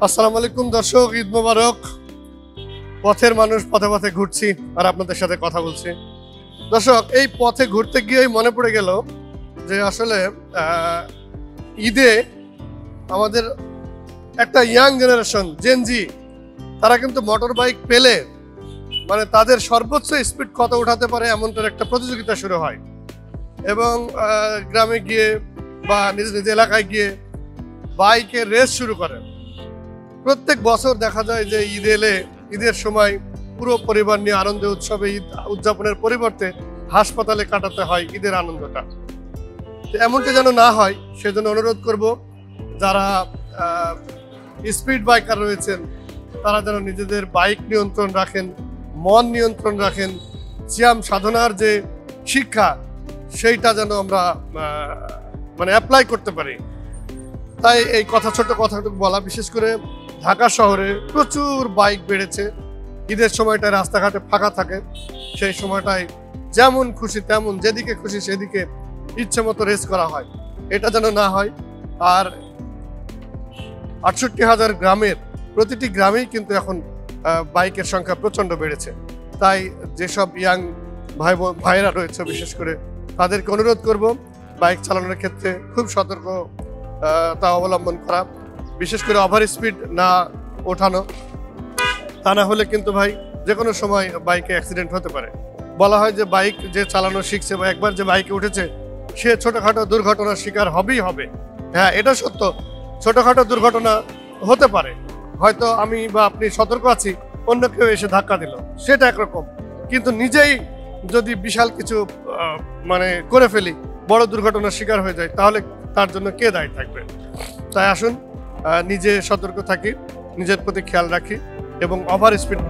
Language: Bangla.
আসসালামু আলাইকুম দর্শক, ঈদ মোবারক। পথের মানুষ পথে পথে ঘুরছি আর আপনাদের সাথে কথা বলছি। দর্শক, এই পথে ঘুরতে গিয়েই মনে পড়ে গেল যে আসলে ঈদে আমাদের একটা ইয়াং জেনারেশন জেনজি, তারা কিন্তু মোটর বাইক পেলে মানে তাদের সর্বোচ্চ স্পিড কত উঠাতে পারে এমনটার একটা প্রতিযোগিতা শুরু হয় এবং গ্রামে গিয়ে বা নিজ নিজ এলাকায় গিয়ে বাইকের রেস শুরু করে। প্রত্যেক বছর দেখা যায় যে ঈদ এলে ঈদের সময় পুরো পরিবার নিয়ে আনন্দ উৎসবে ঈদ উদযাপনের পরিবর্তে হাসপাতালে কাটাতে হয় ঈদের আনন্দটা। এমনটা যেন না হয় সেজন্য অনুরোধ করব, যারা স্পিড বাইকার রয়েছেন তারা যেন নিজেদের বাইক নিয়ন্ত্রণ রাখেন, মন নিয়ন্ত্রণ রাখেন, সিয়াম সাধনার যে শিক্ষা সেইটা যেন আমরা মানে অ্যাপ্লাই করতে পারি। তাই এই ছোট কথাটুকু বলা। বিশেষ করে ঢাকা শহরে প্রচুর বাইক বেড়েছে। ঈদের সময়টায় রাস্তাঘাটে ফাঁকা থাকে, সেই সময়টায় যেমন খুশি তেমন যেদিকে খুশি সেদিকে ইচ্ছে মতো রেস করা হয়। এটা যেন না হয়। আর ৬৮,০০০ গ্রামের প্রতিটি গ্রামেই কিন্তু এখন বাইকের সংখ্যা প্রচণ্ড বেড়েছে। তাই যেসব ইয়াং ভাইরা রয়েছে বিশেষ করে তাদেরকে অনুরোধ করব বাইক চালানোর ক্ষেত্রে খুব সতর্কতা অবলম্বন করা, বিশেষ করে ওভার স্পিড না ওঠানো। তা না হলে কিন্তু ভাই যে কোনো সময় বাইকে অ্যাক্সিডেন্ট হতে পারে। বলা হয় যে বাইক যে চালানো শিখছে বা একবার যে বাইকে উঠেছে সে ছোটোখাটো দুর্ঘটনার শিকার হবেই হবে। হ্যাঁ, এটা সত্য, ছোটোখাটো দুর্ঘটনা হতে পারে। হয়তো আমি বা আপনি সতর্ক আছি, অন্য কেউ এসে ধাক্কা দিল, সেটা একরকম। কিন্তু নিজেই যদি বিশাল কিছু মানে করে ফেলি, বড় দুর্ঘটনার শিকার হয়ে যায়, তাহলে তার জন্য কে দায়ী থাকবে? তাই আসুন নিজে সতর্ক থাকি, নিজের প্রতি খেয়াল রাখি এবং ওভার স্পিড